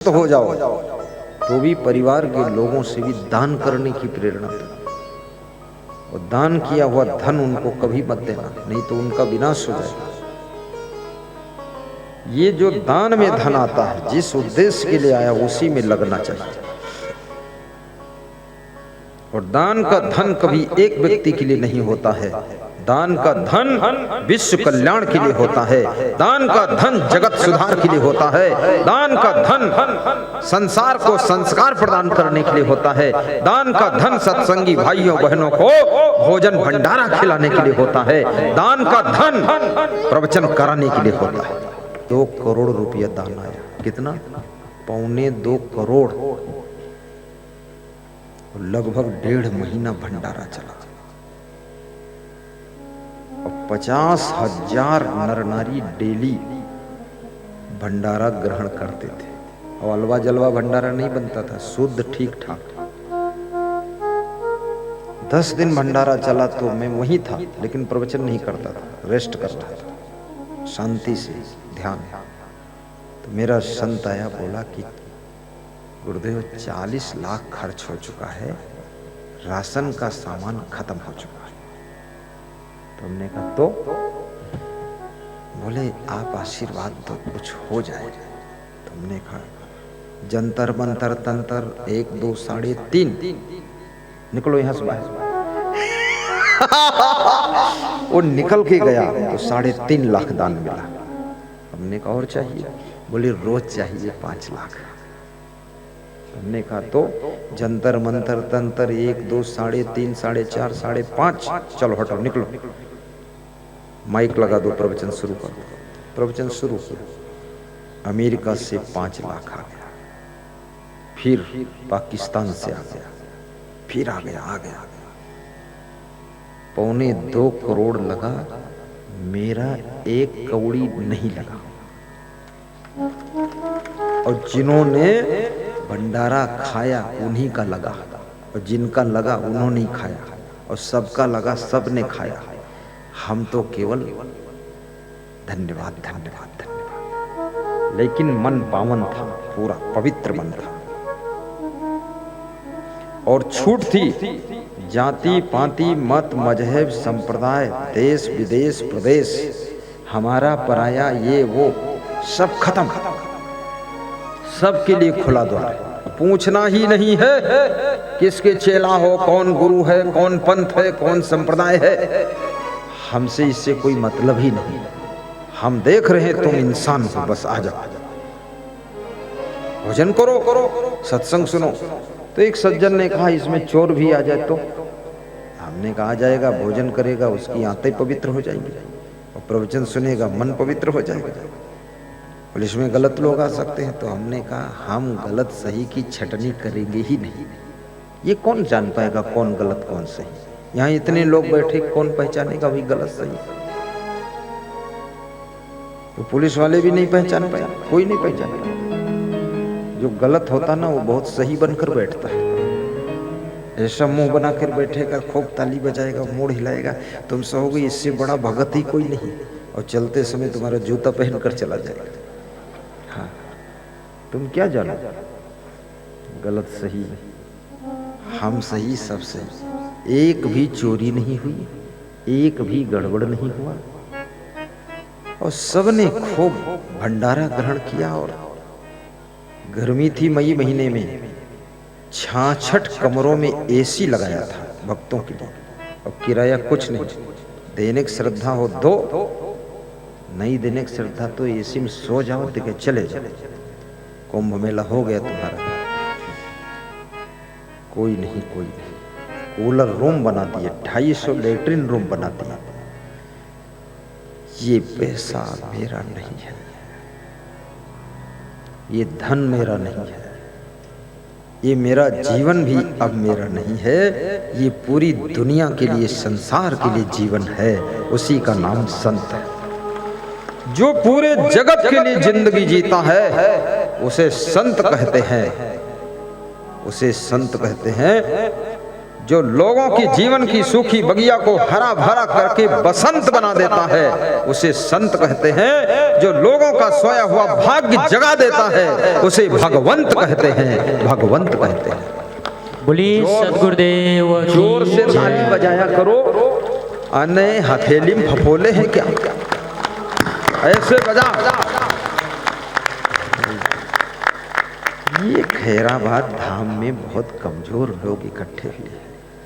तो हो जाओ तो भी परिवार के लोगों से भी दान करने की प्रेरणा दो। और दान किया हुआ धन उनको कभी मत देना, नहीं तो उनका विनाश हो जाएगा। ये जो दान में धन आता है, जिस उद्देश्य के लिए आया उसी में लगना चाहिए। और दान का धन कभी एक व्यक्ति के लिए नहीं होता है, दान का धन विश्व कल्याण के लिए होता है, दान का धन जगत सुधार के लिए होता है, दान का धन संसार को संस्कार प्रदान करने के लिए होता है, दान का धन सत्संगी भाइयों बहनों को भोजन भंडारा खिलाने के लिए होता है, दान का धन प्रवचन कराने के लिए होता है। 2 करोड़ रुपया दान आया, कितना? 2.25 करोड़। लगभग 1.5 महीना भंडारा चला और 50,000 नर नारी डेली भंडारा ग्रहण करते थे। और अलवा जलवा भंडारा नहीं बनता था, शुद्ध ठीक ठाक। 10 दिन भंडारा चला तो मैं वहीं था, लेकिन प्रवचन नहीं करता था, रेस्ट कर रहा था शांति से, ध्यान। तो मेरा संत आया, बोला कि गुरुदेव 40 लाख खर्च हो चुका है, राशन का सामान खत्म हो चुका है। तो हमने कहा तो? बोले आप आशीर्वाद दो, कुछ हो जाए। तो हमने कहा जंतर मंतर तंत्र 1 2 3.5, निकलो यहां से बाहर। वो निकल के गया तो 3.5 लाख दान मिला। हमने कहा और चाहिए? बोले रोज चाहिए 5 लाख। हमने कहा तो जंतर मंतर तंत्र 1 2 3.5 4.5 5.5, चलो हटो निकलो, माइक लगा दो, प्रवचन शुरू कर दो। प्रवचन शुरू किया। अमेरिका से 5 लाख आ गया, फिर पाकिस्तान से आ गया, फिर आ गया 2.25 करोड़ लगा। मेरा 1 कौड़ी नहीं लगा। और जिन्होंने भंडारा खाया उन्हीं का लगा, और जिनका लगा उन्होंने ही खाया, और सबका लगा सबने खाया। हम तो केवल धन्यवाद धन्यवाद धन्यवाद, लेकिन मन पावन था, पूरा पवित्र मन था। और छूट थी, जाति पाति मत मजहब संप्रदाय देश विदेश प्रदेश, हमारा पराया ये वो सब खत्म, सबके लिए खुला द्वार। पूछना ही नहीं है किसके चेला हो, कौन गुरु है, कौन पंथ है, कौन संप्रदाय है, हमसे इससे कोई मतलब ही नहीं। हम देख रहे हैं तुम इंसान हो, बस आ जाओ, भोजन करो, सत्संग सुनो। तो एक सज्जन ने कहा इसमें चोर भी आ जाए तो? हमने कहा आ जाएगा, भोजन करेगा उसकी आंतें पवित्र हो जाएंगी, और प्रवचन सुनेगा मन पवित्र हो जाएगा। पुलिस में गलत लोग आ सकते हैं। तो हमने कहा हम गलत सही की छटनी करेंगे ही नहीं। ये कौन जान पाएगा कौन गलत कौन सही? यहाँ इतने लोग बैठे, कौन पहचानेगा भाई गलत सही? तो पुलिस वाले भी नहीं पहचान पाए, कोई नहीं पहचानेगा। जो गलत होता ना वो बहुत सही बनकर बैठता है। ऐसा मुंह बनाकर बैठेगा, खूब ताली बजाएगा, मूड हिलाएगा, तुम सहोगे इससे बड़ा भगत ही कोई नहीं। और चलते समय तुम्हारा जूता पहनकर चला जाएगा। हाँ, तुम क्या जानो गलत सही? हम सही, सब सही, एक भी चोरी नहीं हुई, एक भी गड़बड़ नहीं हुआ, और सबने खूब भंडारा ग्रहण किया। और गर्मी थी मई महीने में, 66 कमरों में एसी लगाया था भक्तों के लिए, और किराया कुछ नहीं। देने की श्रद्धा हो दो, नहीं देने की श्रद्धा तो एसी में सो जाओ, देखे चले जाओ। कुंभ मेला हो गया तुम्हारा। कोई नहीं, कोई नहीं। कूलर रूम बना दिए, 250 लेटरिन रूम बना दिए। ये पैसा मेरा नहीं है, ये धन मेरा नहीं है, ये मेरा जीवन भी अब मेरा नहीं है, ये पूरी दुनिया के लिए, संसार के लिए जीवन है। उसी का नाम संत है। जो पूरे जगत के लिए जिंदगी जीता है उसे संत कहते हैं, उसे संत कहते हैं। जो लोगों की जीवन की सूखी बगिया को हरा भरा करके बसंत बना देता है उसे संत कहते हैं। जो लोगों का सोया हुआ भाग्य जगा देता है उसे भगवंत कहते हैं, भगवंत कहते हैं। बोलिए सदगुरुदेव की जोर से जय। ताली बजाया करो। अने हथेली में फफोले हैं क्या? ऐसे बजा। ये खैराबाद धाम में बहुत कमजोर लोग इकट्ठे हुए हैं।